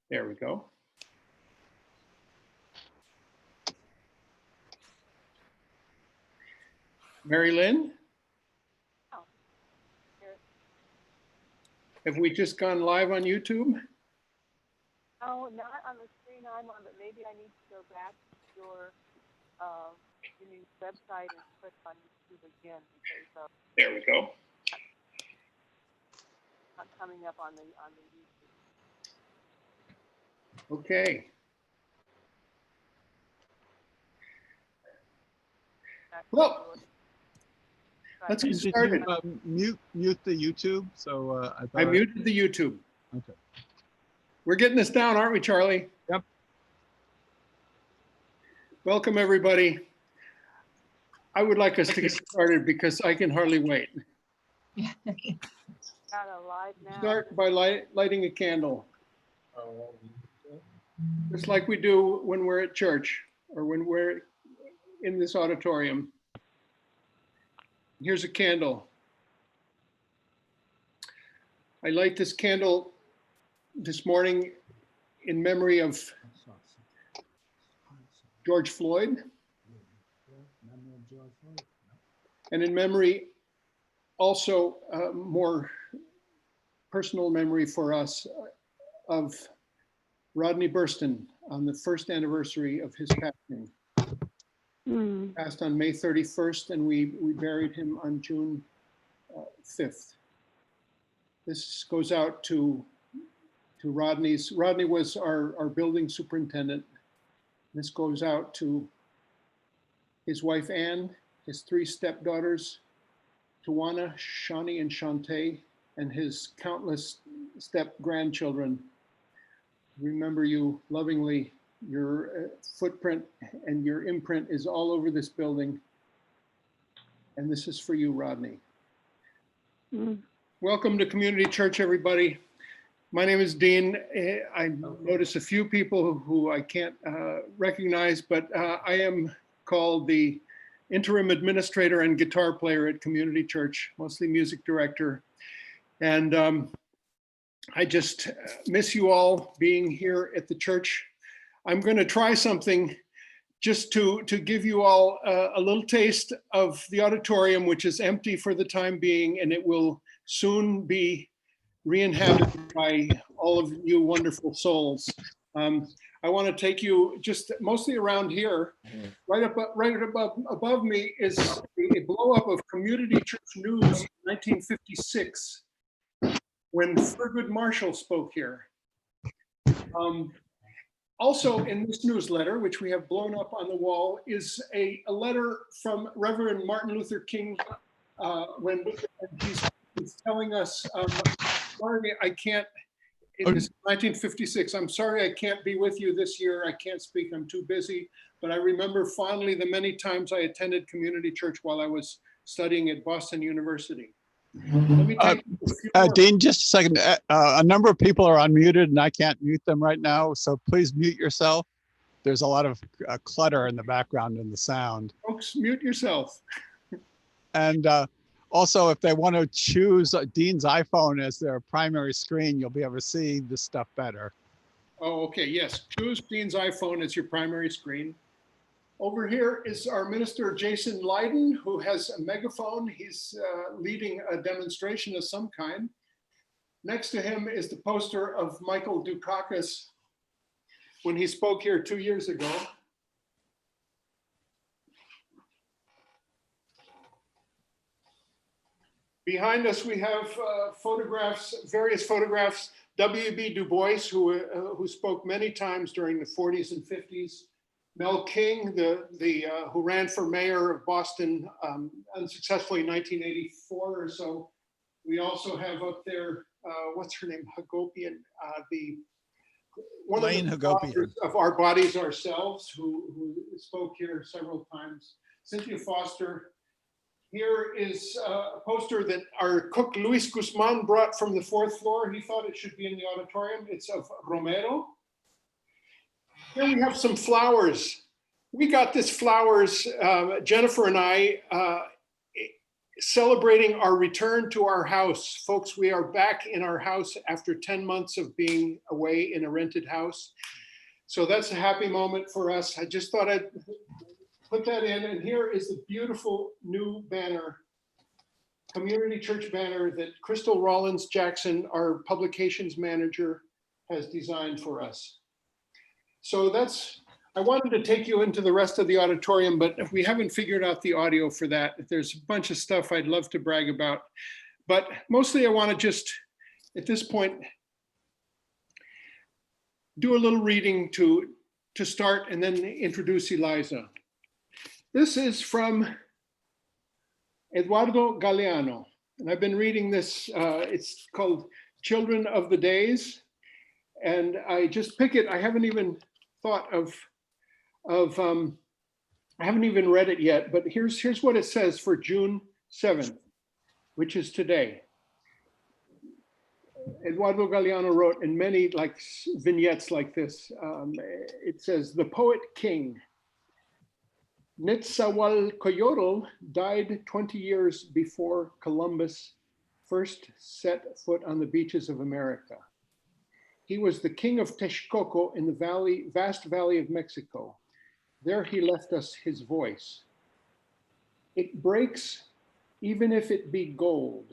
There we go. Mary Lynn? Have we just gone live on YouTube? Oh, not on the screen I'm on, but maybe I need to go back to your website and click on YouTube again because there we go. Not coming up on the YouTube. Okay. Well, let's get started. Mute the YouTube. So I muted the YouTube. Okay. We're getting this down, aren't we, Charlie? Yep. Welcome, everybody. I would like us to get started because I can hardly wait. Got a live now. Start by lighting a candle. Just like we do when we're at church or when we're in this auditorium. Here's a candle. I light this candle this morning in memory of George Floyd and in memory also more personal memory for us of Rodney Burston on the first anniversary of his passing. Passed on May 31st and we buried him on June 5th. This goes out to Rodney was our building superintendent. This goes out to his wife Anne, his three stepdaughters, Tawana, Shawnee, and Shantae, and his countless step-grandchildren. Remember you lovingly. Your footprint and your imprint is all over this building. And this is for you, Rodney. Welcome to Community Church, everybody. My name is Dean. I notice a few people who I can't recognize, but I am called the interim administrator and guitar player at Community Church, mostly music director. And I just miss you all being here at the church. I'm going to try something just to give you all a little taste of the auditorium, which is empty for the time being, and it will soon be re-inhabited by all of you wonderful souls. I want to take you just mostly around here. Right above me is a blow up of Community Church News in 1956 when Thurgood Marshall spoke here. Also in this newsletter, which we have blown up on the wall, is a letter from Reverend Martin Luther King when he's telling us, sorry, I can't, it was 1956, I'm sorry I can't be with you this year, I can't speak, I'm too busy, but I remember fondly the many times I attended community church while I was studying at Boston University. Dean, just a second. A number of people are unmuted and I can't mute them right now, so please mute yourself. There's a lot of clutter in the background and the sound. Folks, mute yourself. And also, if they want to choose Dean's iPhone as their primary screen, you'll be able to see this stuff better. Oh, okay, yes. Choose Dean's iPhone as your primary screen. Over here is our minister, Jason Lydon, who has a megaphone. He's leading a demonstration of some kind. Next to him is the poster of Michael Dukakis when he spoke here 2 years ago. Behind us, we have photographs, various photographs. W.B. Du Bois, who spoke many times during the 40s and 50s. Mel King, who ran for mayor of Boston unsuccessfully in 1984 or so. We also have up there, what's her name, Hagopian, one of the authors of Our Bodies Ourselves, who spoke here several times. Cynthia Foster. Here is a poster that our cook Luis Guzman brought from the 4th floor. He thought it should be in the auditorium. It's of Romero. Here we have some flowers. We got this flowers, Jennifer and I, celebrating our return to our house. Folks, we are back in our house after 10 months of being away in a rented house. So that's a happy moment for us. I just thought I'd put that in. And here is the beautiful new banner, community church banner that Crystal Rollins Jackson, our publications manager, has designed for us. So I wanted to take you into the rest of the auditorium, but if we haven't figured out the audio for that, there's a bunch of stuff I'd love to brag about. But mostly I want to just, at this point, do a little reading to start and then introduce Eliza. This is from Eduardo Galeano, and I've been reading this. It's called Children of the Days, and I just pick it. I haven't even thought I haven't even read it yet, but here's what it says for June 7th, which is today. Eduardo Galeano wrote in many vignettes like this. It says, the poet king. Netzahualcoyotl died 20 years before Columbus first set foot on the beaches of America. He was the king of Texcoco in the vast valley of Mexico. There he left us his voice. It breaks even if it be gold.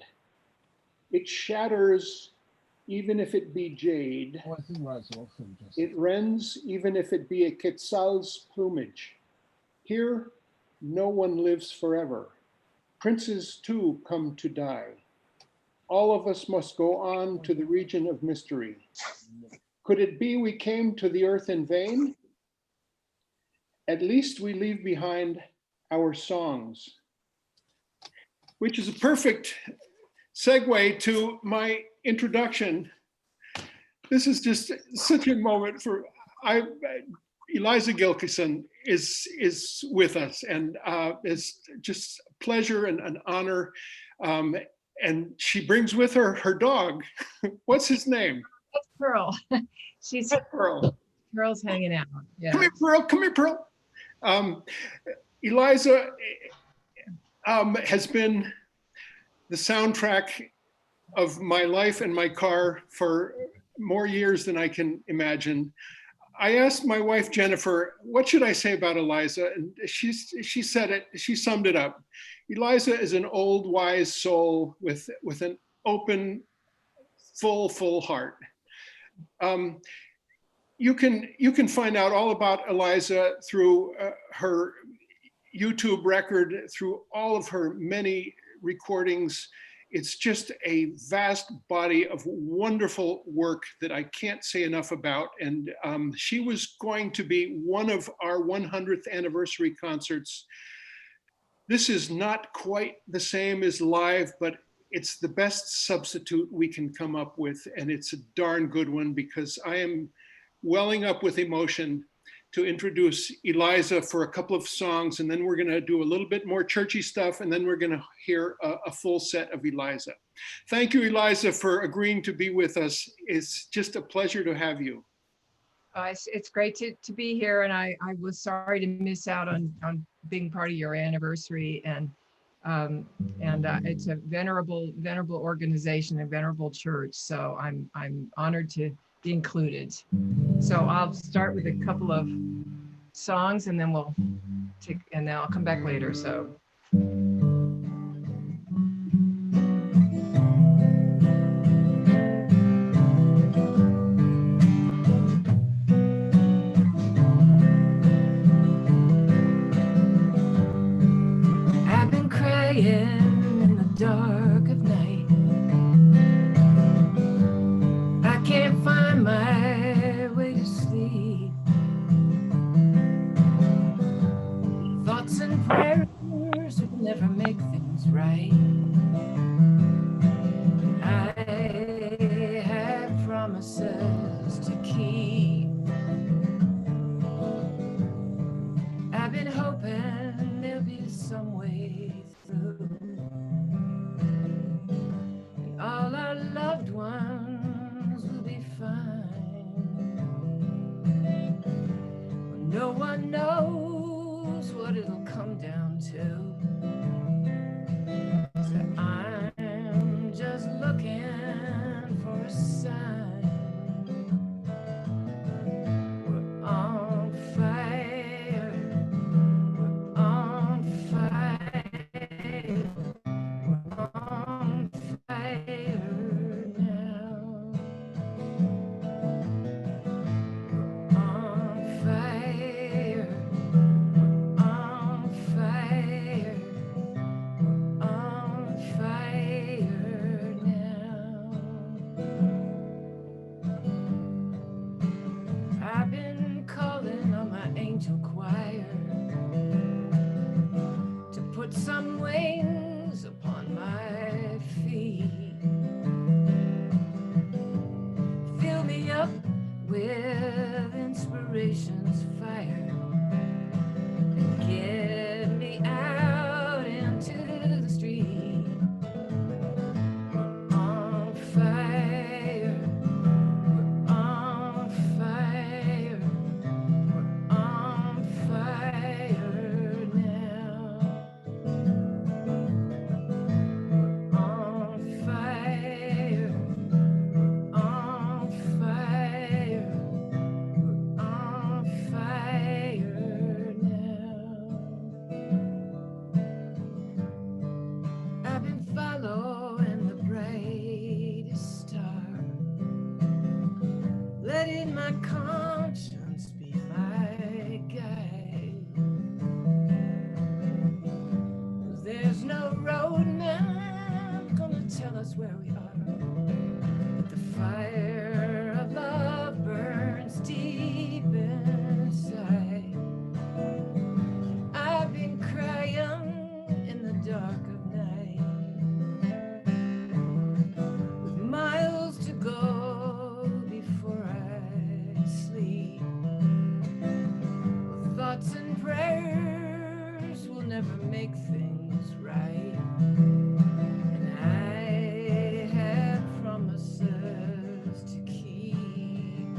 It shatters even if it be jade. It rends even if it be a quetzal's plumage. Here, no one lives forever. Princes too come to die. All of us must go on to the region of mystery. Could it be we came to the earth in vain? At least we leave behind our songs, which is a perfect segue to my introduction. This is just such a moment for, Eliza Gilkyson is with us, and it's just a pleasure and an honor. And she brings with her her dog. What's his name? That's Pearl. She's Pearl. Pearl's hanging out. Yeah. Come here, Pearl. Come here, Pearl. Eliza has been the soundtrack of my life and my car for more years than I can imagine. I asked my wife, Jennifer, what should I say about Eliza? And she said it, she summed it up. Eliza is an old, wise soul with an open, full heart. You can find out all about Eliza through her YouTube record, through all of her many recordings. It's just a vast body of wonderful work that I can't say enough about. And she was going to be one of our 100th anniversary concerts. This is not quite the same as live, but it's the best substitute we can come up with. And it's a darn good one, because I am welling up with emotion to introduce Eliza for a couple of songs, and then we're going to do a little bit more churchy stuff, and then we're going to hear a full set of Eliza. Thank you, Eliza, for agreeing to be with us. It's just a pleasure to have you. It's great to be here, and I was sorry to miss out on being part of your anniversary, and it's a venerable organization, a venerable church, so I'm honored to be included. So I'll start with a couple of songs, and then then I'll come back later. So. I've been crying in the dark of night. I can't find my way to sleep. Thoughts and prayers would never make things right. I have promises to keep. I've been hoping there'll be some way through. And all our loved ones will be fine. Well, no one knows what it'll come down to. with inspiration's fire and get me out into the street. We're on fire, we're on fire, we're on fire now. We're on fire, we're on fire, we're on fire now. I've been following the brightest star, letting my conscience be my guide. 'Cause there's no road map gonna tell us where we are, but the fire of love burns deep inside. I've been crying in the dark of night, with miles to go before I sleep. Well, thoughts and prayers will never make things right, and I have promises to keep.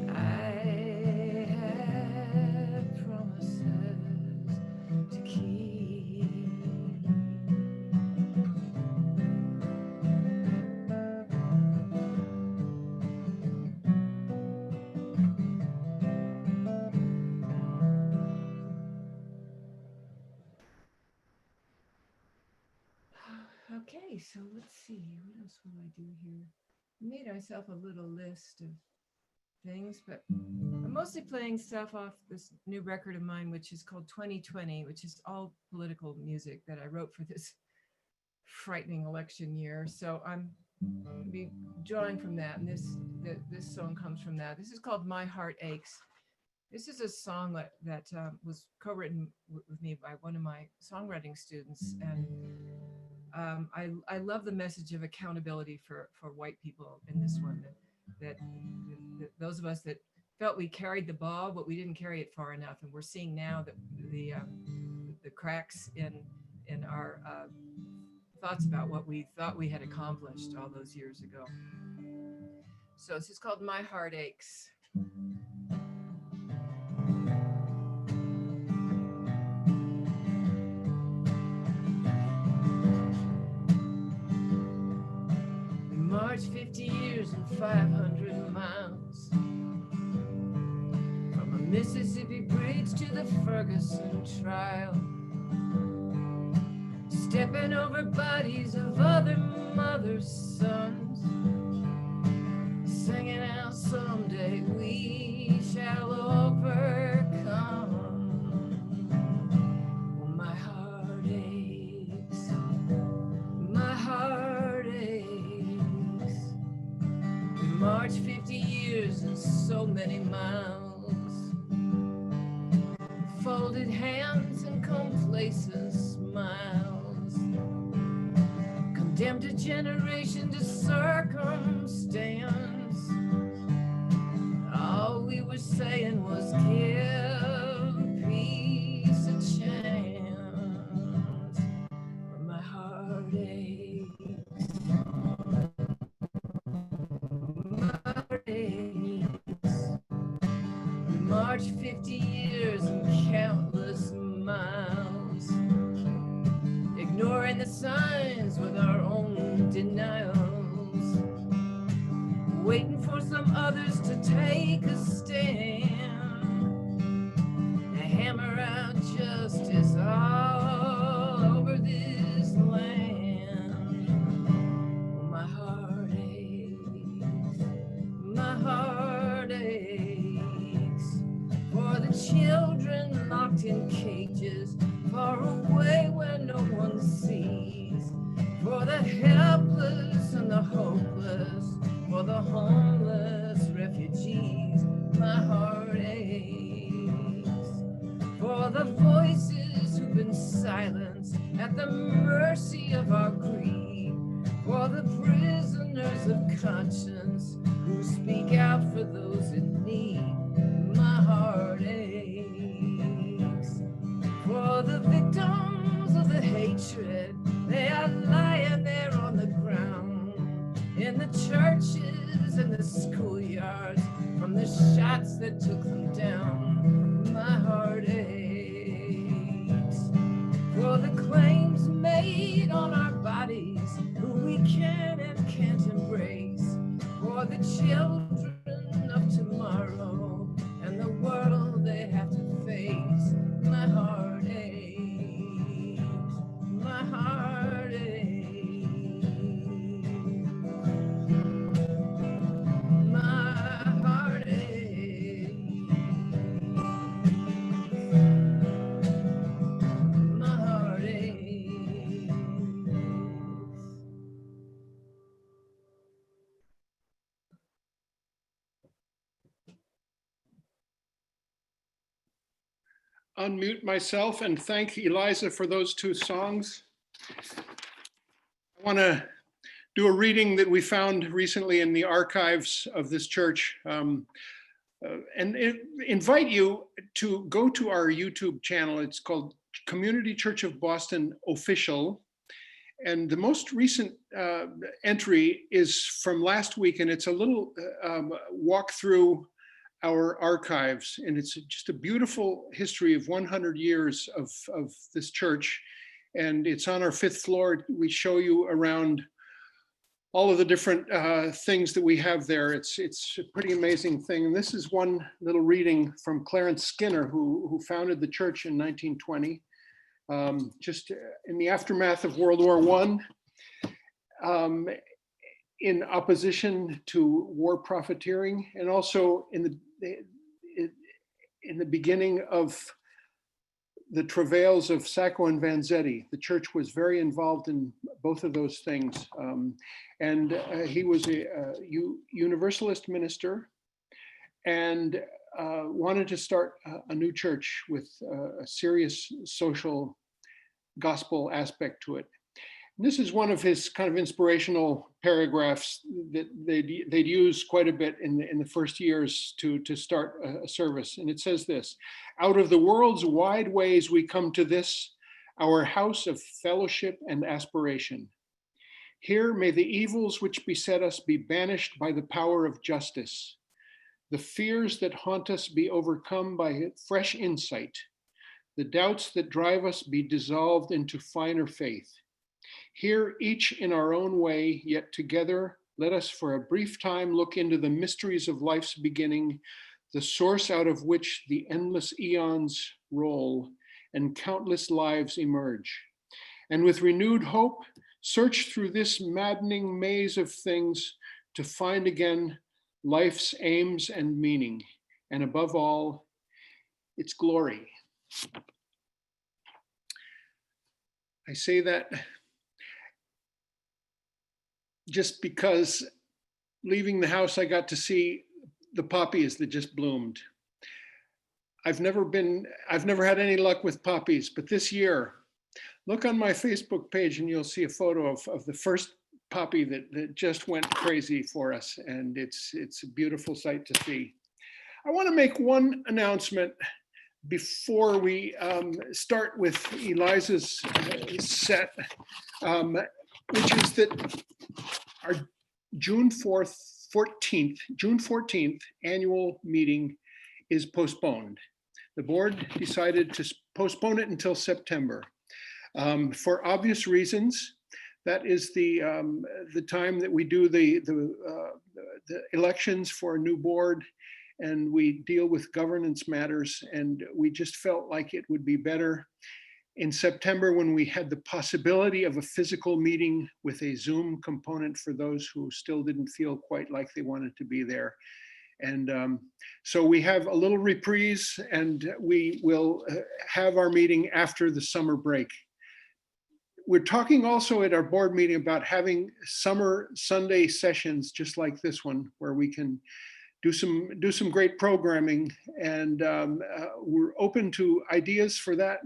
I have promises to keep. Okay, so let's see, what else will I do here? I made myself a little list of things, but I'm mostly playing stuff off this new record of mine, which is called 2020, which is all political music that I wrote for this frightening election year. So I'm gonna be drawing from that, and this song comes from that. This is called My Heart Aches. This is a song that was co-written with me by one of my songwriting students, and I love the message of accountability for white people in this one. That those of us that felt we carried the ball, but we didn't carry it far enough, and we're seeing now that the cracks in our thoughts about what we thought we had accomplished all those years ago. So this is called My Heart Aches. March 50 years and 500 miles from a Mississippi bridge to the Ferguson trial, stepping over bodies of other mothers' sons, singing out someday we shall overcome. Well, my heart aches, my heart aches. March 50 years and so many miles, folded hands and complacent smiles, condemned a generation to circumstance. All we were saying was give peace a chance. But my heart aches, March 50 years and countless miles, ignoring the signs with our own denials, waiting for some others to take a stand, to hammer out justice all over this land. Well, my heart aches, my heart aches, for the children locked in cages, far away where no one sees, for the helpless and the hopeless, for the homeless refugees. My heart aches, for the voices who've been silenced at the mercy of our greed, for the prisoners of conscience who speak out shots that took them down. My heart aches for the claims made on our bodies, who we can and can't embrace, for the children of tomorrow and the world they have to face. My heart aches, my heart aches, my heart aches, my heart aches. Unmute myself and thank Eliza for those two songs. I want to do a reading that we found recently in the archives of this church, and invite you to go to our YouTube channel. It's called Community Church of Boston Official. And the most recent entry is from last week, and it's a little walk through our archives, and it's just a beautiful history of 100 years of this church, and it's on our 5th floor. We show you around all of the different things that we have there. It's a pretty amazing thing, and this is one little reading from Clarence Skinner, who founded the church in 1920, just in the aftermath of World War I. In opposition to war profiteering, and also in the beginning of the travails of Sacco and Vanzetti. The church was very involved in both of those things. And he was a Universalist minister and wanted to start a new church with a serious social gospel aspect to it. And this is one of his kind of inspirational paragraphs that they'd use quite a bit in the first years to start a service. And it says this: "Out of the world's wide ways we come to this, our house of fellowship and aspiration. Here may the evils which beset us be banished by the power of justice. The fears that haunt us be overcome by fresh insight. The doubts that drive us be dissolved into finer faith. Here, each in our own way, yet together, let us for a brief time look into the mysteries of life's beginning, the source out of which the endless eons roll and countless lives emerge. And with renewed hope, search through this maddening maze of things to find again life's aims and meaning, and above all, its glory." I say that just because leaving the house, I got to see the poppies that just bloomed. I've never had any luck with poppies, but this year, look on my Facebook page and you'll see a photo of the first poppy that just went crazy for us. And it's a beautiful sight to see. I want to make one announcement before we start with Eliza's set, which is that our June 14th annual meeting is postponed. The board decided to postpone it until September. For obvious reasons. That is the time that we do the elections for a new board, and we deal with governance matters, and we just felt like it would be better in September when we had the possibility of a physical meeting with a Zoom component for those who still didn't feel quite like they wanted to be there. And so we have a little reprise, and we will have our meeting after the summer break. We're talking also at our board meeting about having summer Sunday sessions just like this one, where we can do some great programming, and we're open to ideas for that.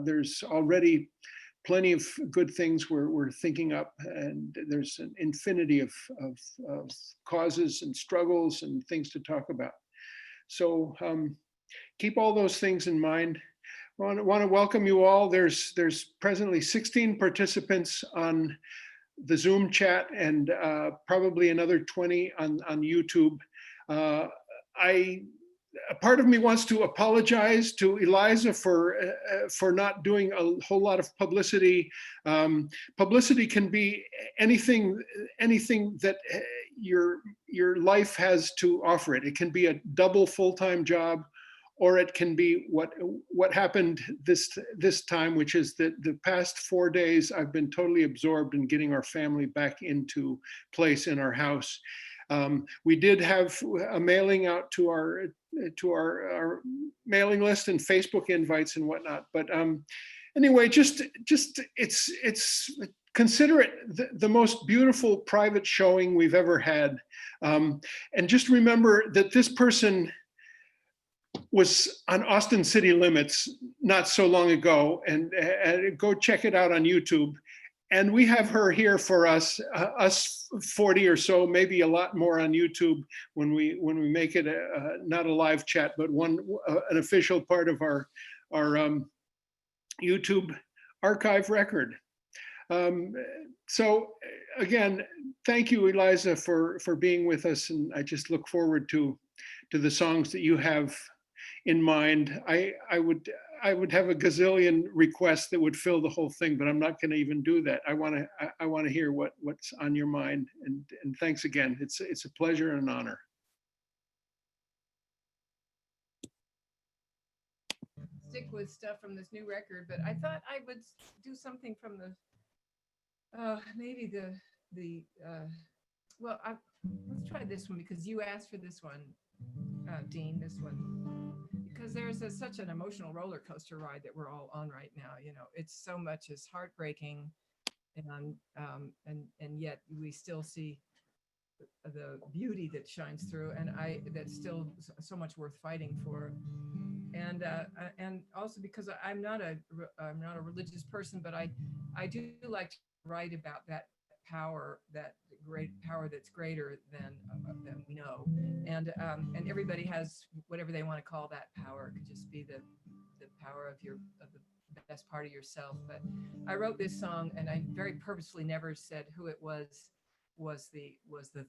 There's already plenty of good things we're thinking up, and there's an infinity of causes and struggles and things to talk about. So keep all those things in mind. I want to welcome you all. There's presently 16 participants on the Zoom chat, and probably another 20 on YouTube. a part of me wants to apologize to Eliza for not doing a whole lot of publicity. Publicity can be anything that your life has to offer it. It can be a double full-time job, or it can be what happened this time, which is that the past 4 days I've been totally absorbed in getting our family back into place in our house. We did have a mailing out to our mailing list and Facebook invites and whatnot. But anyway, just it's consider it the most beautiful private showing we've ever had. And just remember that this person was on Austin City Limits not so long ago, and go check it out on YouTube. And we have her here for us 40 or so, maybe a lot more on YouTube when we make it not a live chat, but an official part of our YouTube archive record. So again, thank you, Eliza, for being with us, and I just look forward to the songs that you have in mind. I would have a gazillion requests that would fill the whole thing, but I'm not going to even do that. I want to hear what's on your mind, and thanks again. It's a pleasure and an honor. Stick with stuff from this new record, but I thought I would do something from the maybe well, let's try this one because you asked for this one, Dean. This one, because there's such an emotional roller coaster ride that we're all on right now. You know, it's so much is heartbreaking, and yet we still see the beauty that shines through, and that's still so much worth fighting for. And also because I'm not a religious person, but I do like to write about that power, that great power that's greater than we know, and everybody has whatever they want to call that power. It could just be the power of the best part of yourself. But I wrote this song, and I very purposefully never said who it was the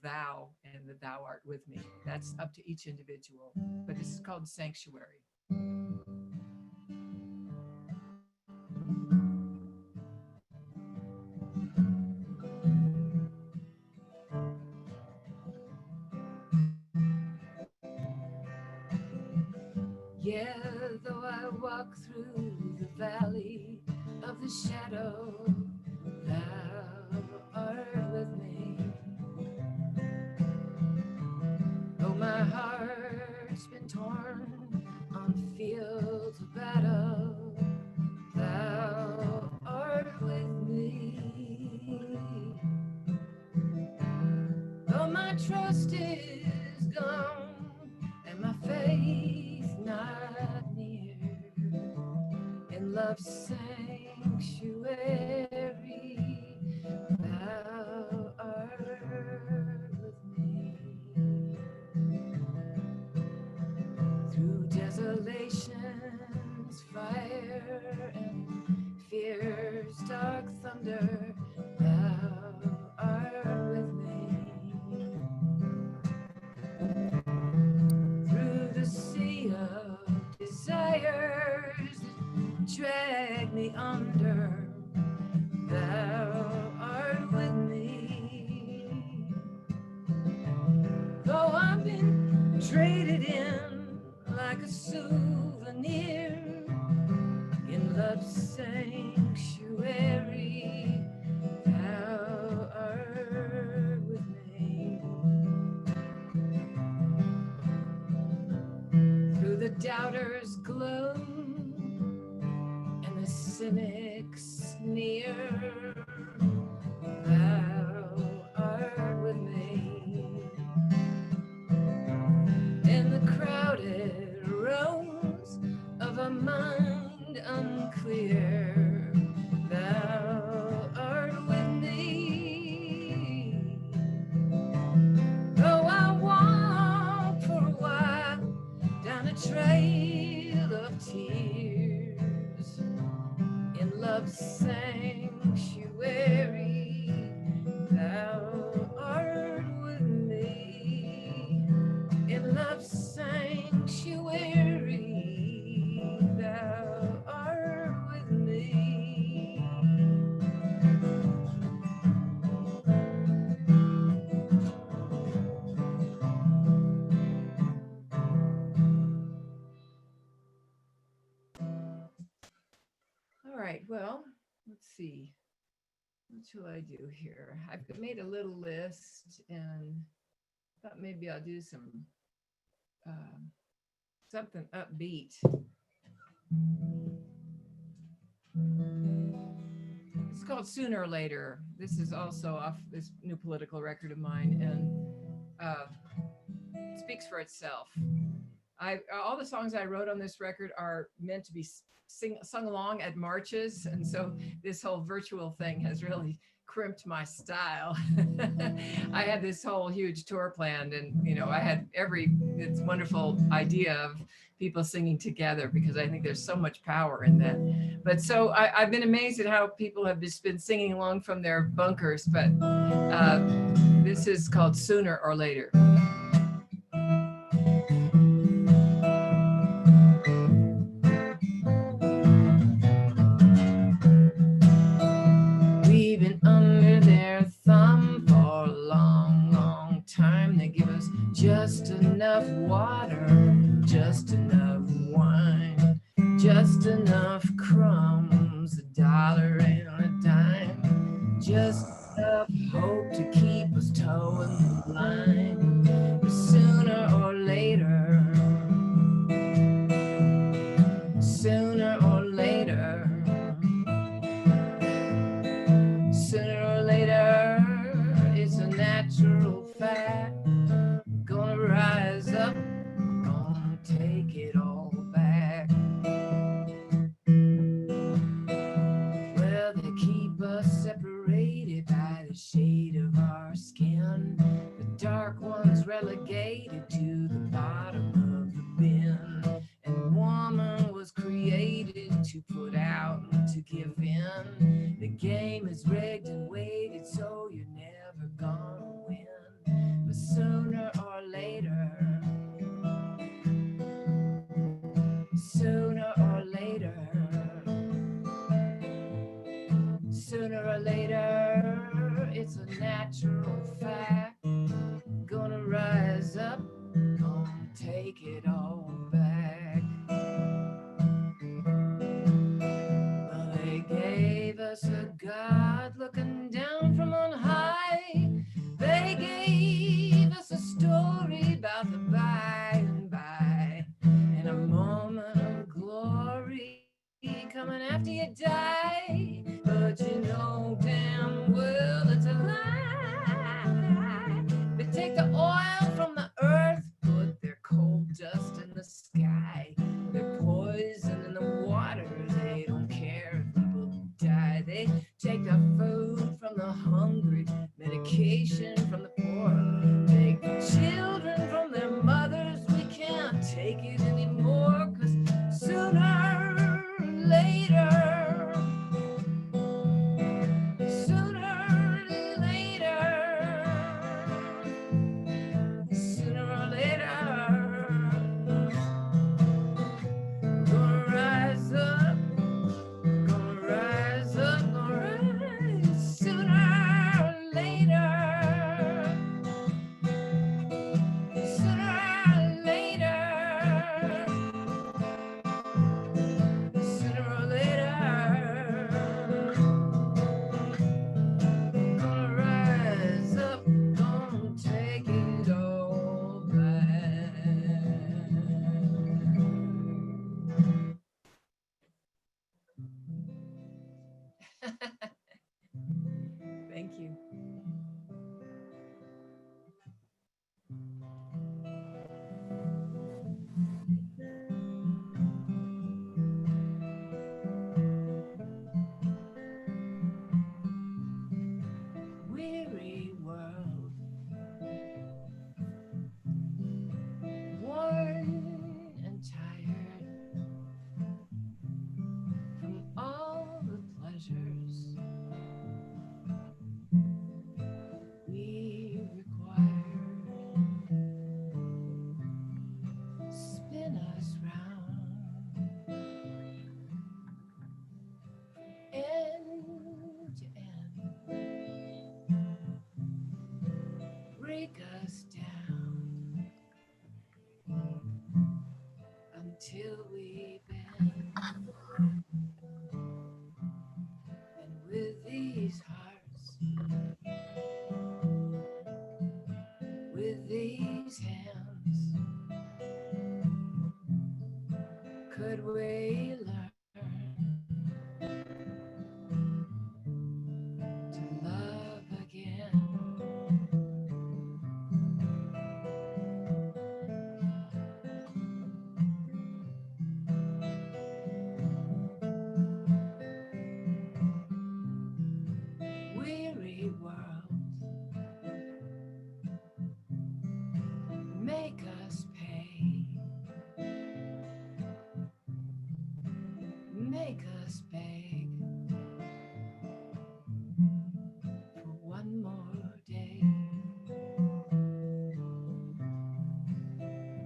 thou, and the thou art with me. That's up to each individual, but this is called Sanctuary. Yeah, though I walk through the valley of the shadow, thou art with me. Though my heart's been torn on fields of battle, thou art with me. Though my trust is gone and my faith not near, in love's sanctuary, thou art with me. Through desolation's fire and fear's dark thunder, thou art with me. Through the sea of desires that drag me under, thou art with me. Though I've been traded in like a souvenir in love's sanctuary, thou art with me. Through the doubter's gloom and the cynic's sneer, thou art with me. In the crowded roads of a mind unclear, thou art with me. Though I walk for a while down a trail of tears, in love's sanctuary, thou art with me. In love's sanctuary, well, let's see. What shall I do here? I've made a little list and thought maybe I'll do some something upbeat. It's called Sooner or Later. This is also off this new political record of mine, and it speaks for itself. All the songs I wrote on this record are meant to be sung along at marches, and so this whole virtual thing has really crimped my style. I had this whole huge tour planned, and I had this wonderful idea of people singing together, because I think there's so much power in that. But so I've been amazed at how people have just been singing along from their bunkers, but this is called Sooner or Later. We've been under their thumb for a long, long time. They give us just enough water, just enough wine, just enough crumbs, $1 and a dime, just enough hope to keep us towing the line. But sooner or later, sooner or later, sooner or later, it's a natural fact. Gonna rise up, gonna take it all back. Well, they keep us separated by the shade of our skin. The dark ones relegated to the bottom of the bin. And woman was created to put out and to give in. The game is rigged and weighted, so you're never gonna win. But sooner or later, sooner or later, sooner or later, it's a natural fact. Gonna rise up, gonna take it all back. Well, they gave us a God looking down from on high. They gave us a story about the by and by, and a moment of glory coming after you die. But you know damn well it's a lie. They take the oil from the earth, put their coal dust in these hands, could we learn to love again? Weary world, make us pay, make us beg for one more day,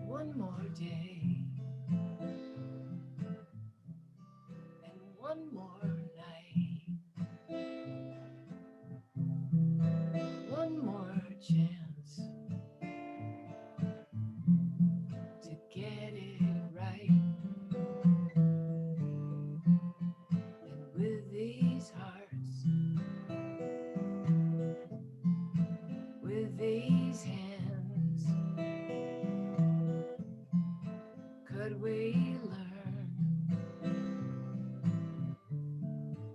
one more day, and one more night, one more chance to get it right. And with these hearts, with these hands, could we learn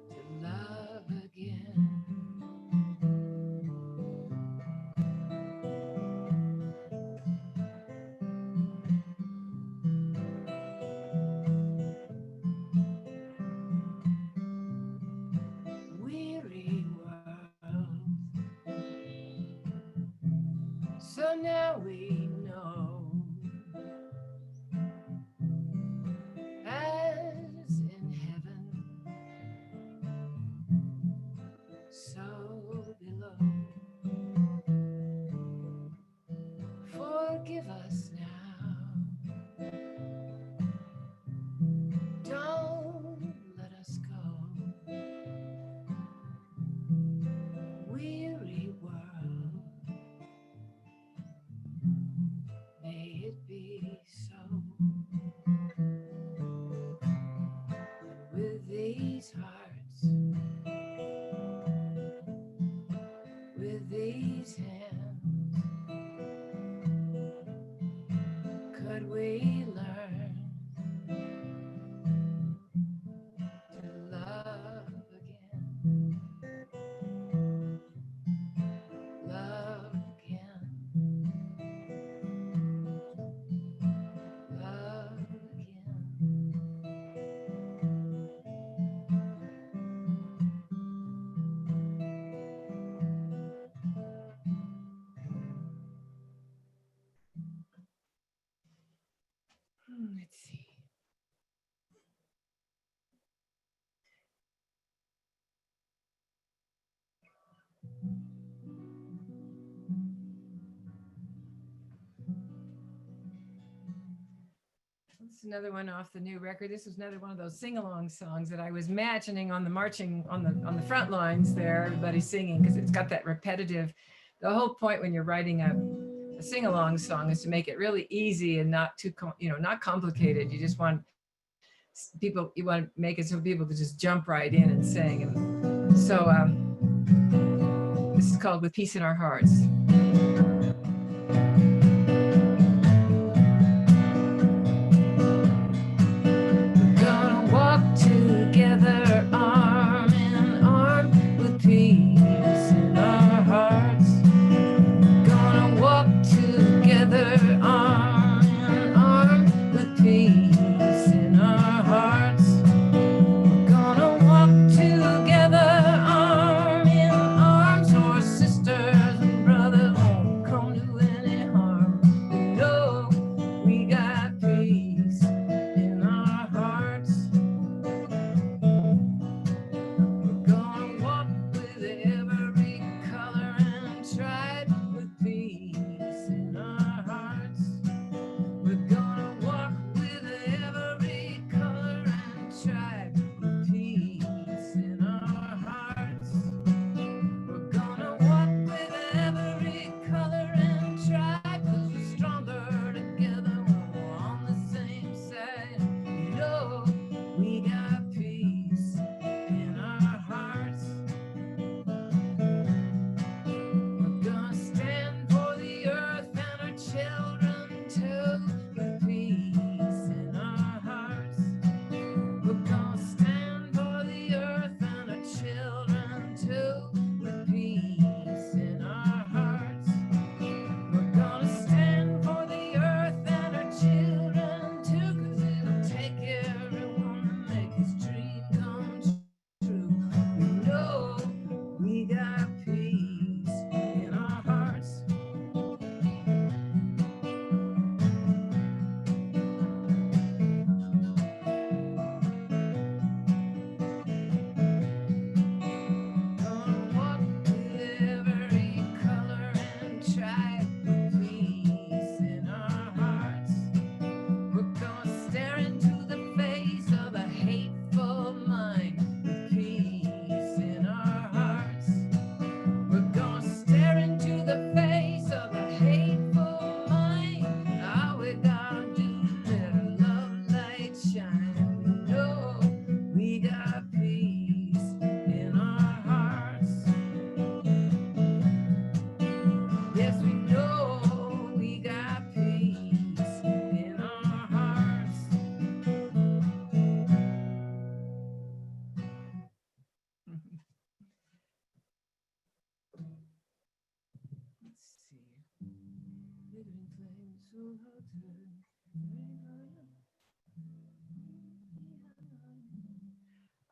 to love again? Weary world, so now we know, as in heaven, so below. Forgive us now, don't let us go. Weary world, may it be so. With these hearts, with these hands, could we learn to love again? Love again. Love again. Let's see. This is another one off the new record. This was another one of those sing-along songs that I was imagining on the marching on the front lines there, everybody singing, because it's got that repetitive. The whole point when you're writing a sing-along song is to make it really easy and not too not complicated. You just want people, you want to make it so people can just jump right in and sing. And so this is called With Peace in Our Hearts. Together, arm in arm, with peace in our hearts. Gonna walk together, arm in arm, with peace in our hearts. Gonna walk together, arm in arms, for sisters and brothers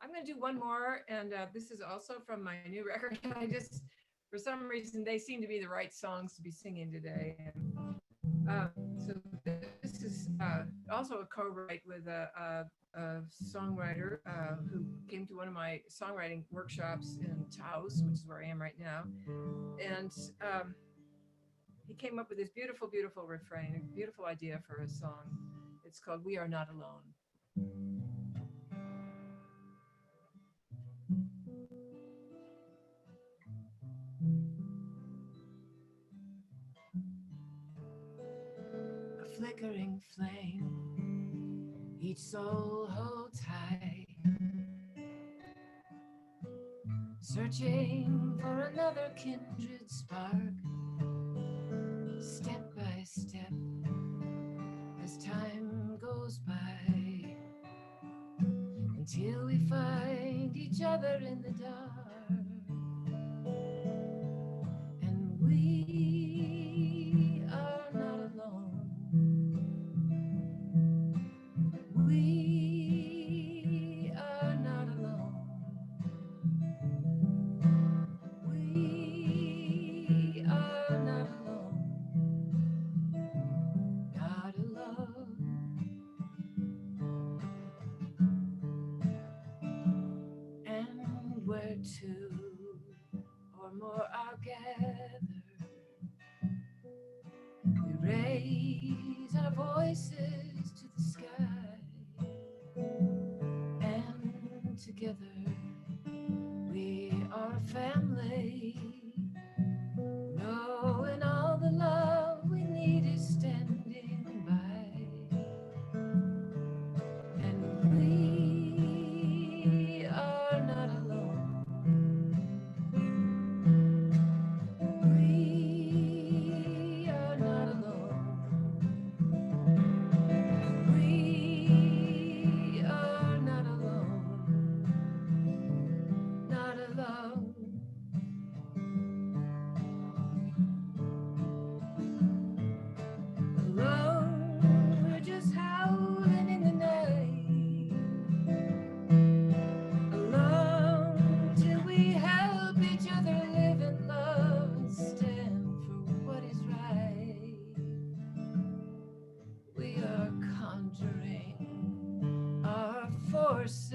I'm going to do one more, and this is also from my new record. I just, for some reason, they seem to be the right songs to be singing today. So this is also a co-write with a songwriter who came to one of my songwriting workshops in Taos, which is where I am right now. And he came up with this beautiful, beautiful refrain, a beautiful idea for a song. It's called We Are Not Alone. A flickering flame, each soul holds high, searching for another kindred spark, step by step, as time goes by, until we find each other in the dark, and we are not alone. We are not alone. We are not alone. Not alone. And where two or more are gathered, we raise our voices to the sky, and together we are a family, knowing all the love we need is standing by, and we are not alone. We are not alone. We are not alone. Not alone. Alone, we're just howling in the night. Alone, till we help each other live in love and stand for what is right. We are conjuring our forces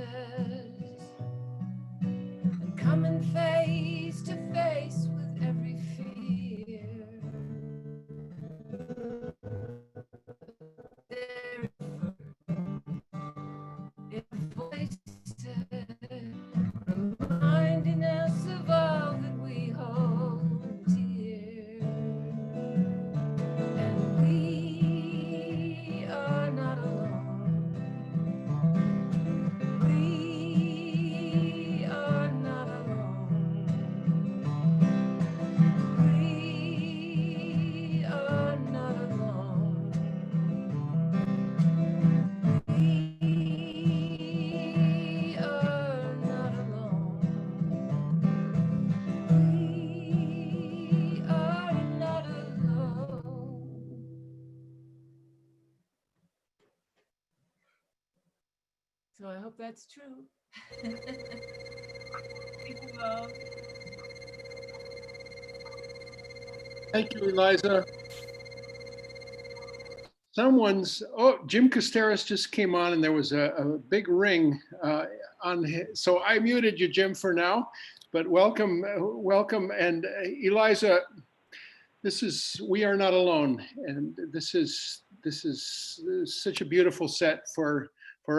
and coming face to face with every fear. Their voices reminding us of all that we hold dear. And we are not alone. We are not alone. We are not alone. We are not alone. We are not alone. So I hope that's true. People love. Thank you, Eliza. Jim Casteris just came on and there was a big ring on his, so I muted you, Jim, for now, but welcome. And Eliza, We Are Not Alone. And this is such a beautiful set for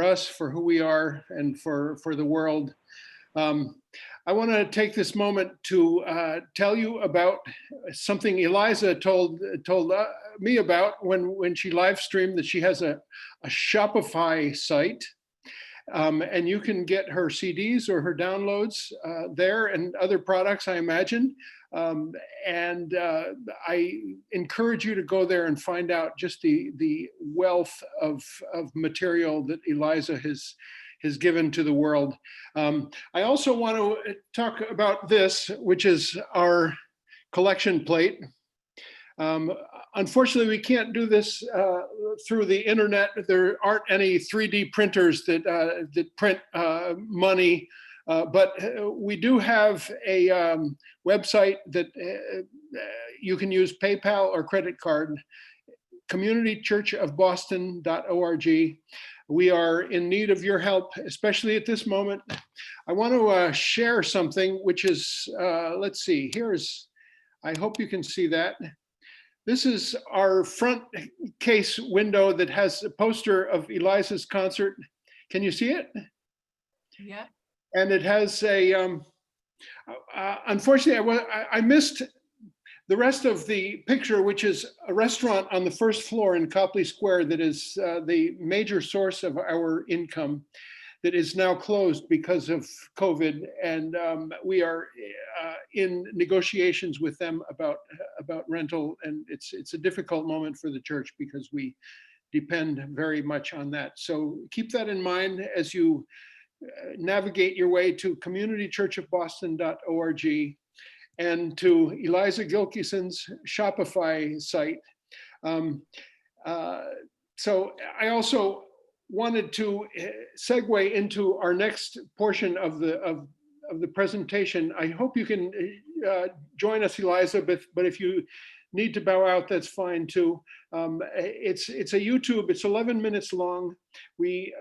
us, for who we are, and for the world. I want to take this moment to tell you about something Eliza told me about when she live streamed that she has a Shopify site, and you can get her CDs or her downloads there, and other products, I imagine. And I encourage you to go there and find out just the wealth of material that Eliza has given to the world. I also want to talk about this, which is our collection plate. Unfortunately, we can't do this through the internet. There aren't any 3D printers that print money, but we do have a website that you can use PayPal or credit card, communitychurchofboston.org. We are in need of your help, especially at this moment. I want to share something, which is, let's see, I hope you can see that. This is our front case window that has a poster of Eliza's concert. Can you see it? Yeah. And it has a, unfortunately, I missed the rest of the picture, which is a restaurant on the first floor in Copley Square that is the major source of our income, that is now closed because of COVID. And we are in negotiations with them about rental. And it's a difficult moment for the church because we depend very much on that. So keep that in mind as you navigate your way to communitychurchofboston.org and to Eliza Gilkyson's Shopify site. So I also wanted to segue into our next portion of the presentation. I hope you can join us, Eliza, but if you need to bow out, that's fine too. It's a YouTube, it's 11 minutes long. We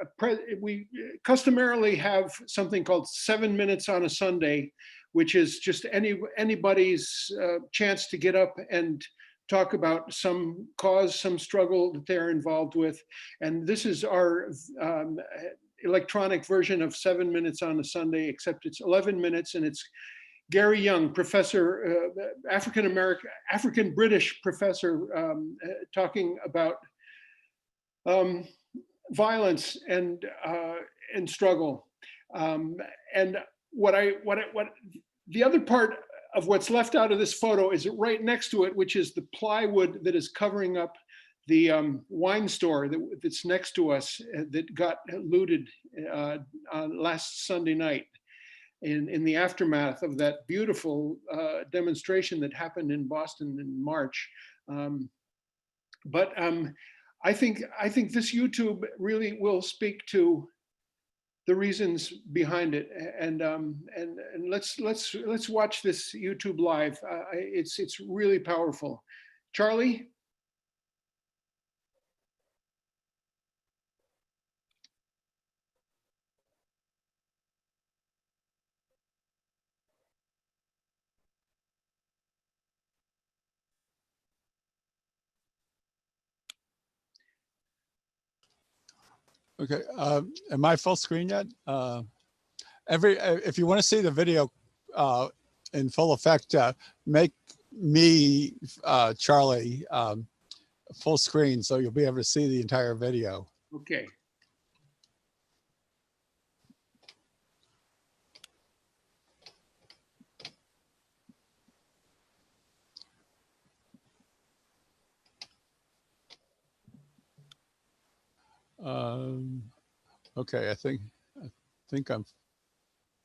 customarily have something called 7 minutes on a Sunday, which is just anybody's chance to get up and talk about some cause, some struggle that they're involved with. And this is our electronic version of 7 minutes on a Sunday, except it's 11 minutes and it's Gary Young, professor, African-British professor, talking about violence and struggle. And the other part of what's left out of this photo is right next to it, which is the plywood that is covering up the wine store that's next to us that got looted last Sunday night in the aftermath of that beautiful demonstration that happened in Boston in March. But I think this YouTube really will speak to the reasons behind it, and let's watch this YouTube live. It's really powerful. Charlie. Okay, am I full screen yet? If you want to see the video in full effect, make me, Charlie, full screen so you'll be able to see the entire video. Okay. Okay, I think I'm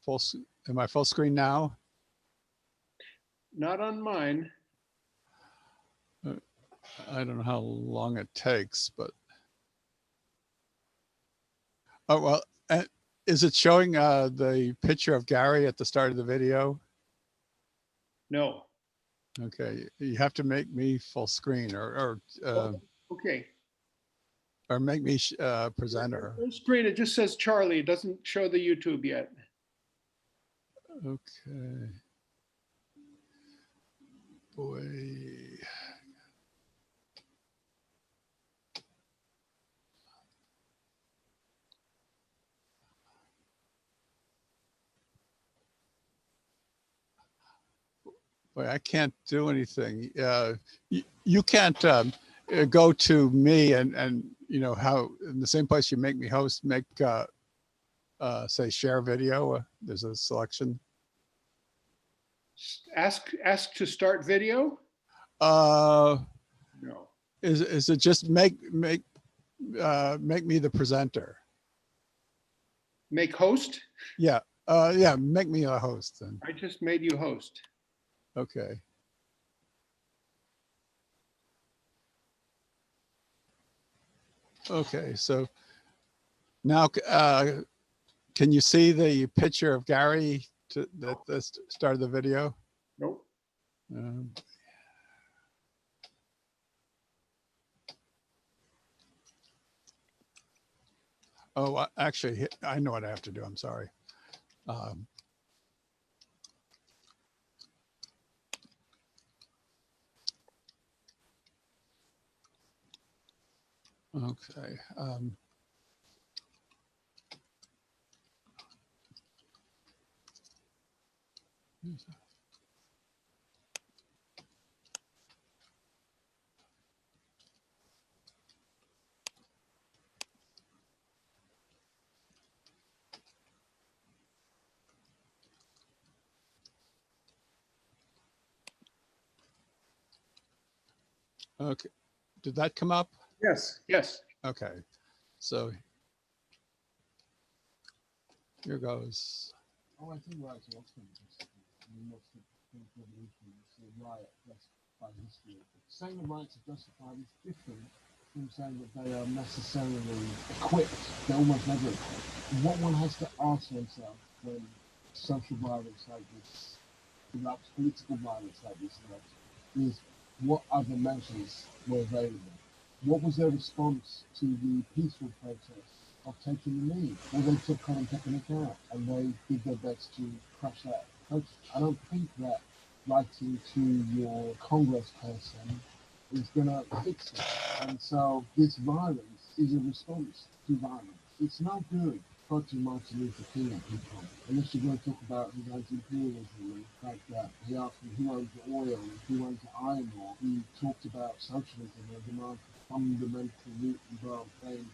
full. Am I full screen now? Not on mine. I don't know how long it takes, but oh well. Is it showing the picture of Gary at the start of the video? No. Okay, you have to make me full screen, Okay. Or make me presenter. Full screen, it just says Charlie. It doesn't show the YouTube yet. Okay. Boy. Boy, I can't do anything. You can't go to me and you know how in the same place you make me host, make say share video. There's a selection. Ask to start video. No. Is it just make me the presenter? Make host. Yeah. Yeah. Make me a host then. I just made you host. Okay. Okay, so now can you see the picture of Gary that started the video? Nope. Um, oh, actually, I know what I have to do. I'm sorry. Okay. Okay. Did that come up? Yes, yes. Okay. So here goes. Oh, I think right to Oxford most of the French Revolution is a riot just by history. Saying the right to justify is different from saying that they are necessarily equipped. They're almost never equipped. What one has to ask oneself when social violence like this erupts, political violence like this erupts, is what other measures were available? What was their response to the peaceful protests of taking the knee? Well, they took on and taking it out, and they did their best to crush that protest. I don't think that writing to your Congress person is going to fix it. And so this violence is a response to violence. It's not good quoting Martin Luther King at people, unless you're going to talk about his anti-imperialism and the fact that he asked them who owns the oil and who owns the iron ore. He talked about socialism and demand for fundamental root and branch change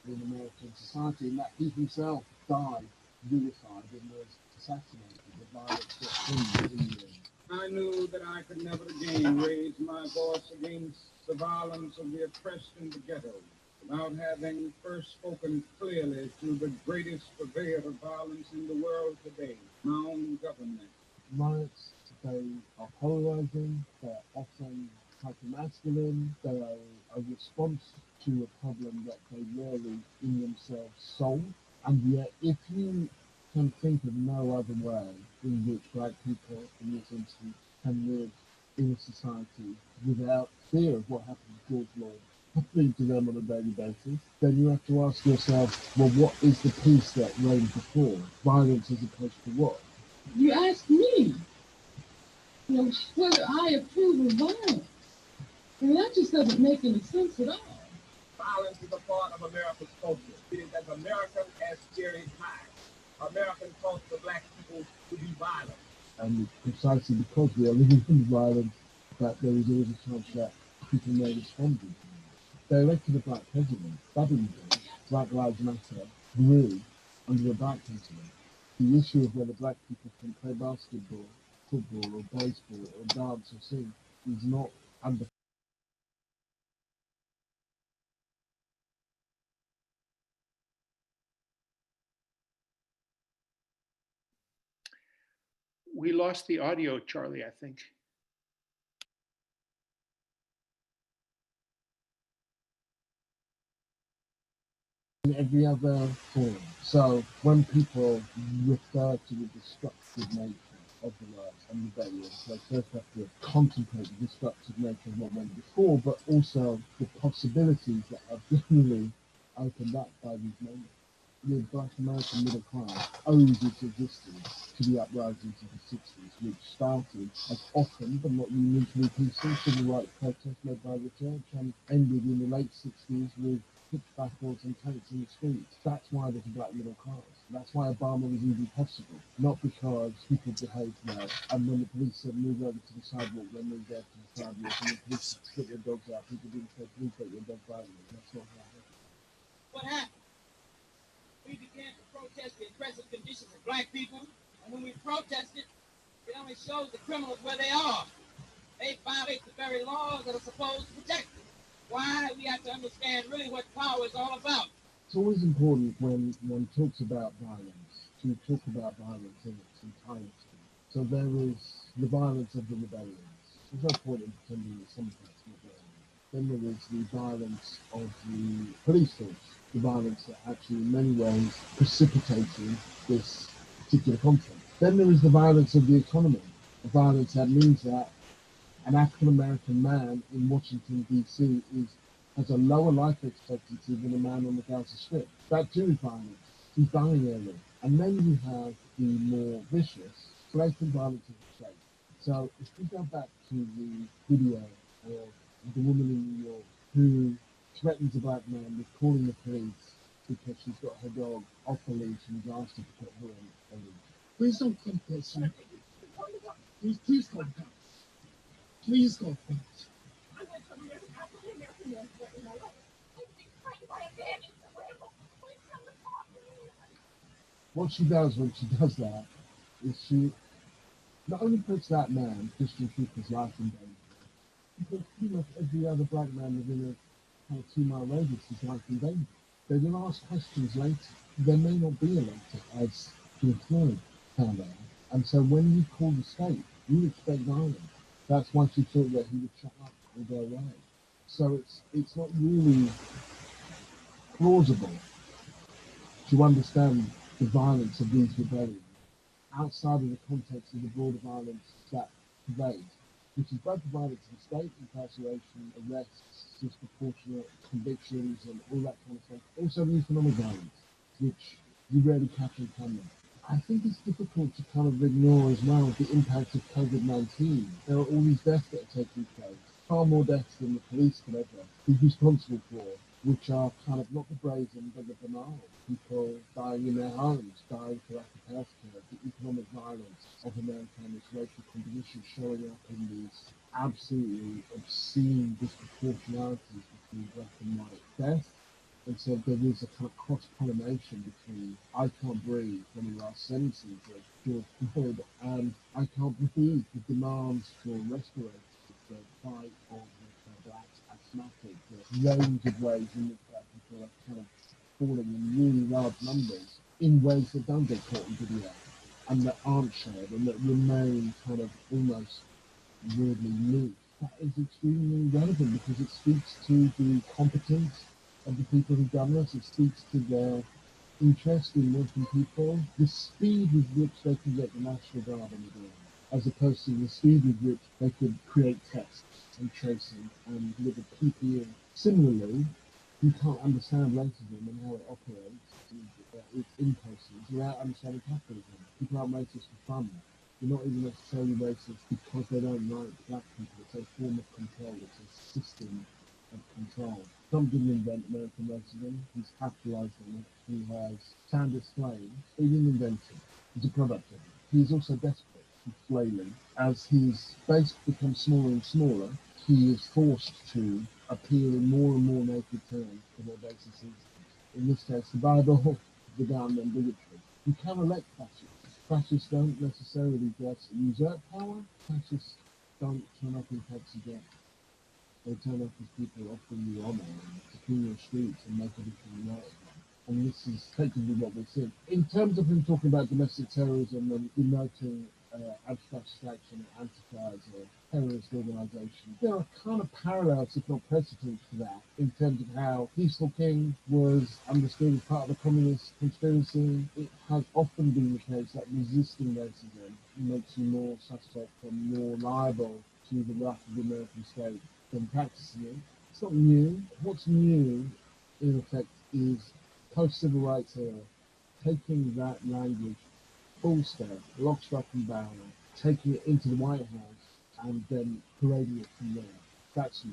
in American society, and that he himself died vilified and was assassinated. The violence that in the end. I knew that I could never again raise my voice against the violence of the oppressed in the ghetto without having first spoken clearly to the greatest purveyor of violence in the world today, my own government. Riots today are polarizing, they're often hypermasculine, they are a response to a problem that they rarely in themselves solve. And yet, if you can think of no other way in which black people, in this instance, can live in a society without fear of what happened to George Floyd happening to them on a daily basis, then you have to ask yourself, well, what is the peace that reigned before? Violence as opposed to what? You asked me, whether I approve of violence. And that just doesn't make any sense at all. Violence is a part of America's culture. It is as American as cherry pie. American culture for black people to be violent. And precisely because we are living in violence, that there is always a chance that people may respond to it. They elected a black president. That didn't do. Black Lives Matter grew under a black president. The issue of whether black people can play basketball, football, or baseball, or dance, or sing is not under. We lost the audio, Charlie, I think. In every other form. So when people refer to the destructive nature of the world and rebellions, they first have to contemplate the destructive nature of what went before, but also the possibilities that are generally opened up by these moments. The black American middle class owes its existence to the uprisings of the 60s, which started as often, but not uniquely peaceful, civil rights protests led by the church, and ended in the late 60s with pitch battles and tanks in the streets. That's why there's a black middle class. That's why Obama was even possible. Not because people behaved well, and when the police said move over to the sidewalk, they moved over to the sidewalk, and the police said spit your dogs out. People didn't say please take your dog violently. That's not how it happened. What happened? We began to protest the oppressive conditions of black people, and when we protested, it only shows the criminals where they are. They violate the very laws that are supposed to protect them. Why? We have to understand really what power is all about. It's always important when one talks about violence to talk about violence in its entirety. So there is the violence of the rebellions. There's no point in pretending that some of that's not there. Then there is the violence of the police force, the violence that actually in many ways precipitated this particular conflict. Then there is the violence of the economy, a violence that means that an African-American man in Washington, D.C. has a lower life expectancy than a man on the Gaza Strip. That too is violence. He's dying early. And then you have the more vicious, blatant violence of the state. So if we go back to the video of the woman in New York who threatens a black man with calling the police because she's got her dog off the leash and he's asked her to put her on a leash. Please don't come closer. Please call the cops. Please call the cops. What she does when she does that is she not only puts that man, Christian Cooper's life in danger, but pretty much every other black man within a kind of 2-mile radius is life in danger. They will ask questions later. There may not be a later, as George Floyd found out. And so when you call the state, you expect violence. That's why she thought that he would shut up or go away. So it's not really plausible to understand the violence of these rebellions outside of the context of the broader violence that pervades, which is both the violence of the state, incarceration, arrests, disproportionate convictions, and all that kind of stuff. Also the economic violence, which you rarely capture in camera. I think it's difficult to kind of ignore as well the impact of COVID-19. There are all these deaths that are taking place, far more deaths than the police could ever be responsible for, which are kind of not the brazen, but the banal. People dying in their homes, dying for lack of health care, the economic violence of Americana's racial composition showing up in these absolutely obscene disproportionalities between black and white death. And so there is a kind of cross-pollination between I Can't Breathe, one of the last sentences of George Floyd, and I Can't Breathe, the demands for respirators, the fight of the black asthmatic, the range of ways in which black people are kind of falling in really large numbers in ways that don't get caught in video and that aren't shared and that remain kind of almost weirdly new. That is extremely relevant because it speaks to the competence of the people who govern us. It speaks to their interest in working people, the speed with which they can get the National Guard on the ground, as opposed to the speed with which they could create tests and tracing and deliver PPE. Similarly, you can't understand racism and how it operates, its impulses, without understanding capitalism. People aren't racist for fun. They're not even necessarily racist because they don't like black people. It's a form of control. It's a system of control. Trump didn't invent American racism. He's capitalized on it. He has fanned its flames. He didn't invent it. He's a product of it. He is also desperate and flailing. As his base becomes smaller and smaller, he is forced to appear in more and more naked terms to their basis instincts. In this case, the Bible, the gun, and bigotry. You can elect fascists. Fascists don't necessarily just usurp power. Fascists don't turn up in taxi again. They turn up as people offering you honor and to clean your streets and make everything right again. And this is effectively what we're seeing. In terms of him talking about domestic terrorism and denoting abstract action and Antifa as a terrorist organization, there are kind of parallels, if not precedents, for that in terms of how Peaceful King was understood as part of the communist conspiracy. It has often been the case that resisting racism makes you more suspect and more liable to the wrath of the American state than practicing it. It's not new. What's new, in effect, is post-civil rights era, taking that language full step, lock, stock and barrel, taking it into the White House and then parading it from there. That's new.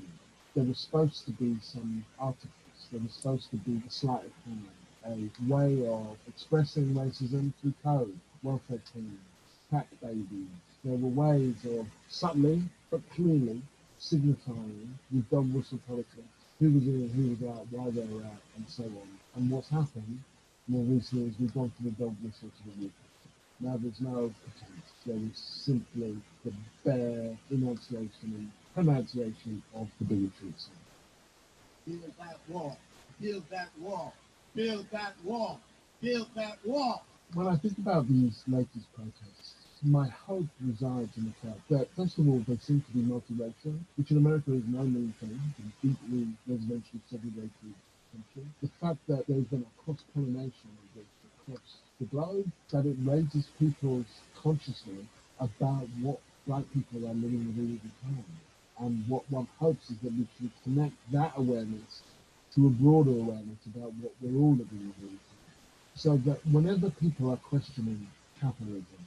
There was supposed to be some artifice. There was supposed to be a sleight of hand, a way of expressing racism through code, welfare teams, crack babies. There were ways of subtly but clearly signifying with dog whistle politics who was in and who was out, why they were out, and so on. And what's happened more recently is we've gone from the dog whistle to the whoop. Now there's no pretense. There is simply the bare enunciation and pronunciation of the bigotry itself. Build that wall. Build that wall. Build that wall. Build that wall. When I think about these latest protests, my hope resides in the fact that, first of all, they seem to be multiracial, which in America is no mean thing. It's a deeply residentially segregated country. The fact that there's been a cross-pollination of this across the globe, that it raises people's consciousness about what Black people are living with all the time. And what one hopes is that we can connect that awareness to a broader awareness about what we're all living with all the time. So that whenever people are questioning capitalism,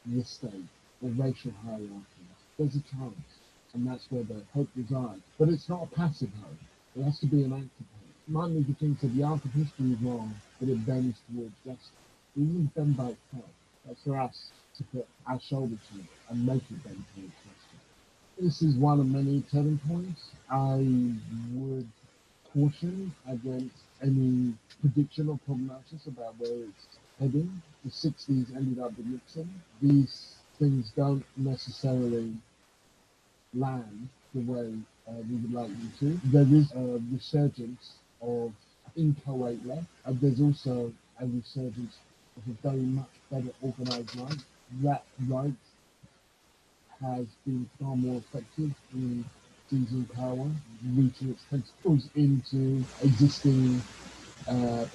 the state, or racial hierarchies, there's a chance. And that's where the hope resides. But it's not a passive hope. It has to be an active hope. Martin Luther King said the arc of history is wrong, but it bends towards justice. It doesn't bend by itself. That's for us to put our shoulder to it and make it bend towards justice. This is one of many turning points. I would caution against any prediction or prognosis about where it's heading. The 60s ended up with Nixon. These things don't necessarily land the way we would like them to. There is a resurgence of inchoate left, and there's also a resurgence of a very much better organized right. That right has been far more effective in seizing power, reaching its tentacles into existing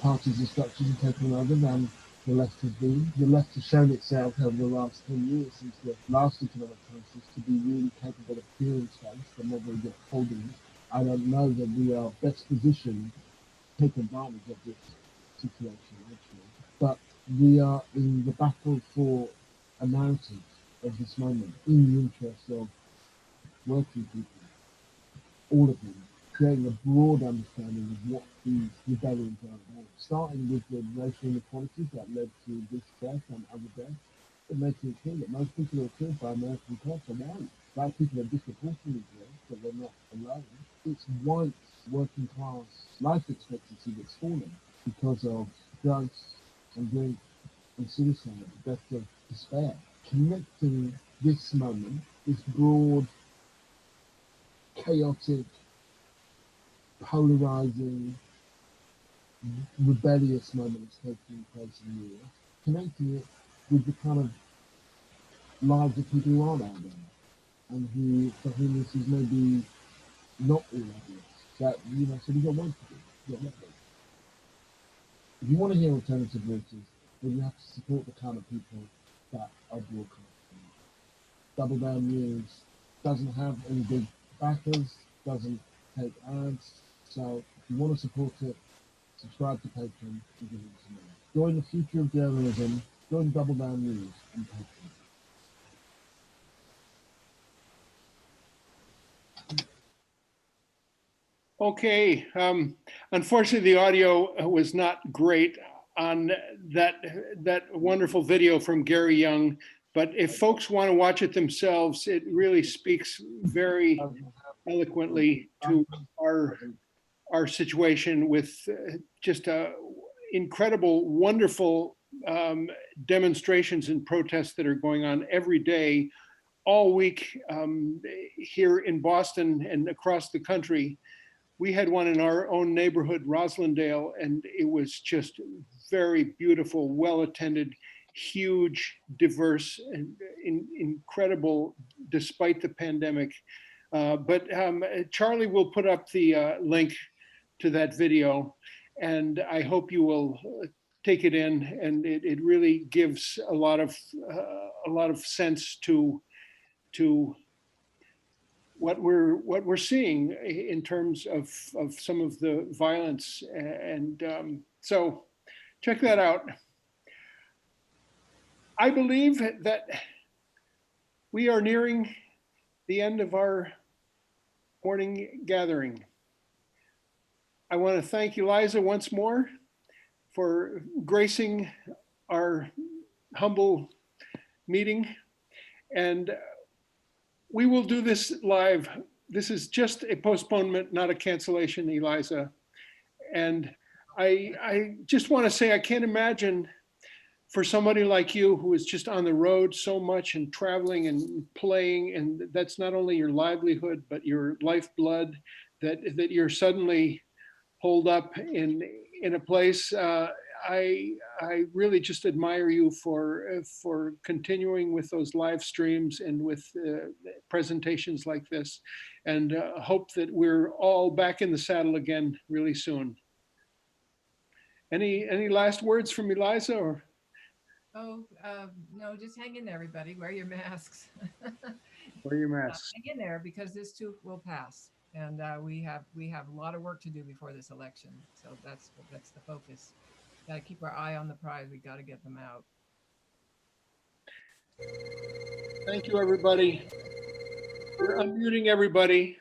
parties and structures and taking over than the left has been. The left has shown itself over the last 10 years since the last economic crisis to be really capable of clearing space but not very good at holding it. I don't know that we are best positioned to take advantage of this situation actually, but we are in the battle for a narrative of this moment in the interest of working people, all of them, creating a broad understanding of what these rebellions are about, starting with the racial inequalities that led to this death and other deaths, but making it clear that most people who are killed by American cops are white. Black people are disproportionately killed, but they're not alone. It's white working class life expectancy that's falling because of drugs and drink and suicide, death of despair. Connecting this moment, this broad, chaotic, polarizing, rebellious moment that's taking place in New York, connecting it with the kind of lives of people who aren't out there and who, for whom this is maybe not all obvious. That, you know, so we've got work to do. We've got work to do. If you want to hear alternative voices, then you have to support the kind of people that are broadcasting. Double Down News doesn't have any big backers, doesn't take ads, so if you want to support it, subscribe to Patreon and give it some money. Join the future of journalism, join Double Down News and Patreon. Okay, unfortunately, the audio was not great on that wonderful video from Gary Young. But if folks want to watch it themselves, it really speaks very eloquently to our situation with just incredible, wonderful demonstrations and protests that are going on every day, all week here in Boston and across the country. We had one in our own neighborhood, Roslindale, and it was just very beautiful, well-attended, huge, diverse, and incredible despite the pandemic. But Charlie will put up the link to that video, and I hope you will take it in. And it really gives a lot of sense to what we're seeing in terms of some of the violence. And so check that out. I believe that we are nearing the end of our morning gathering. I want to thank Eliza once more for gracing our humble meeting. And we will do this live. This is just a postponement, not a cancellation, Eliza. And I just want to say, I can't imagine for somebody like you who is just on the road so much and traveling and playing, and that's not only your livelihood, but your lifeblood, that you're suddenly holed up in a place. I really just admire you for continuing with those live streams and with presentations like this, and hope that we're all back in the saddle again really soon. Any last words from Eliza? Or Oh, no, just hang in there, everybody. Wear your masks. wear your masks? Hang in there because this too will pass. And we have a lot of work to do before this election. So that's the focus. Got to keep our eye on the prize. We got to get them out. Thank you, everybody. We're unmuting everybody.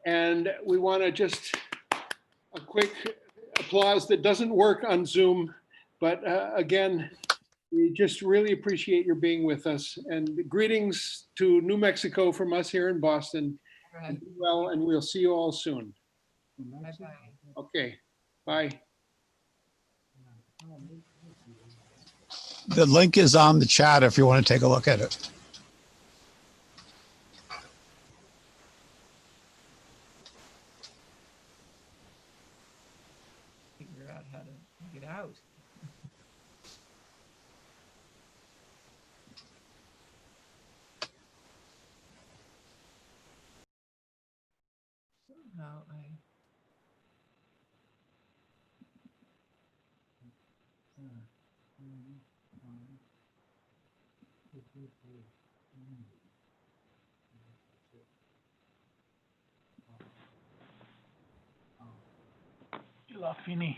And we want to just a quick applause that doesn't work on Zoom. But again, we just really appreciate your being with us. And greetings to New Mexico from us here in Boston. All right. And be well, and we'll see you all soon. Bye-bye. Okay, bye. The link is on the chat if you want to take a look at it. Figure out how to get out. Somehow I La fini.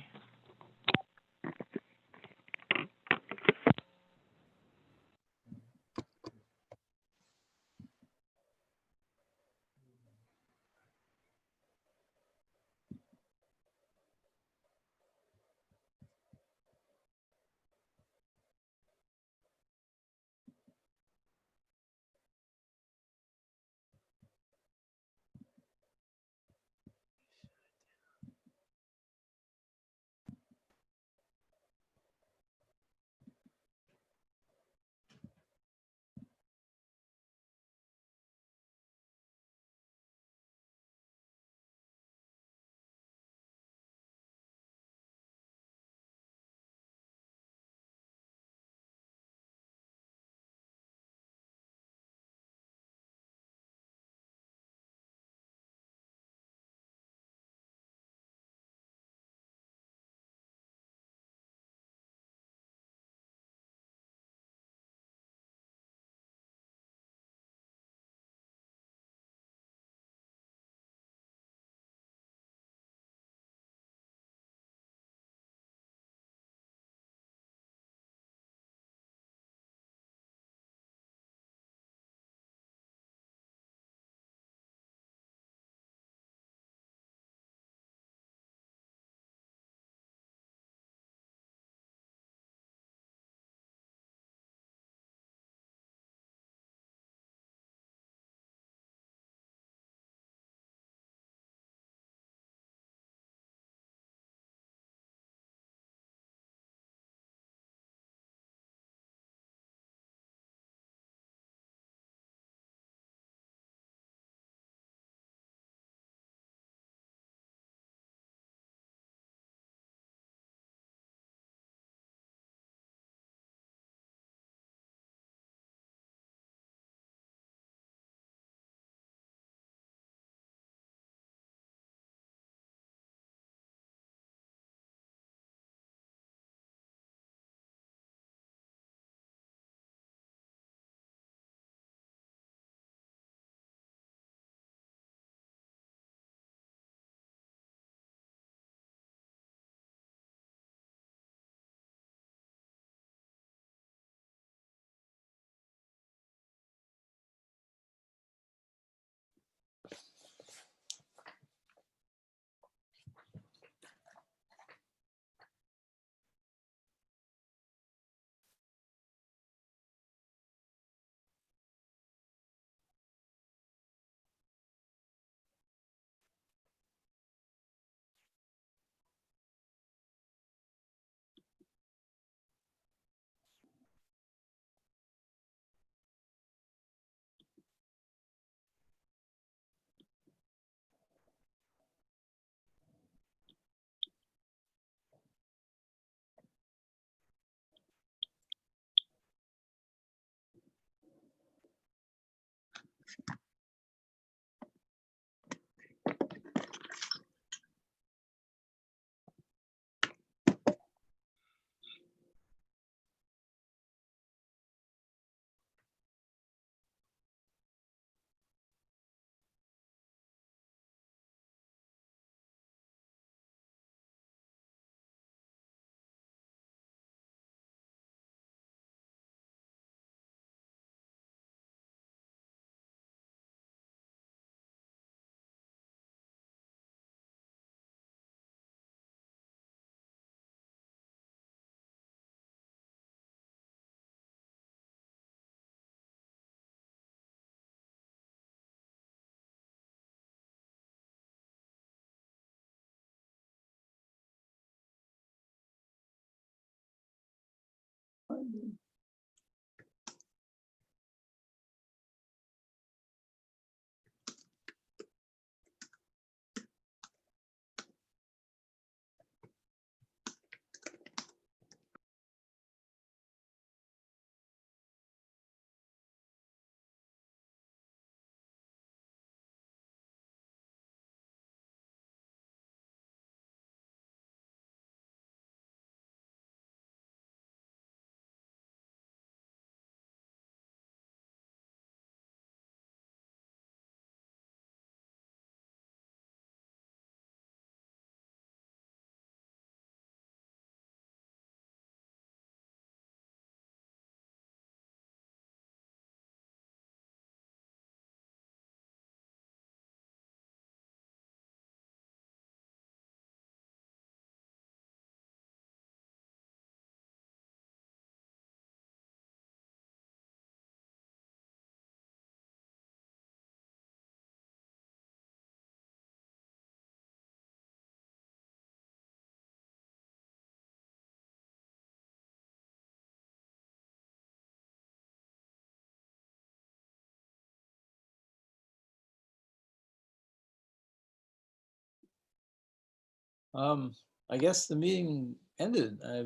I guess the meeting ended. I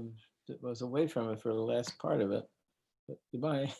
was away from it for the last part of it. But goodbye.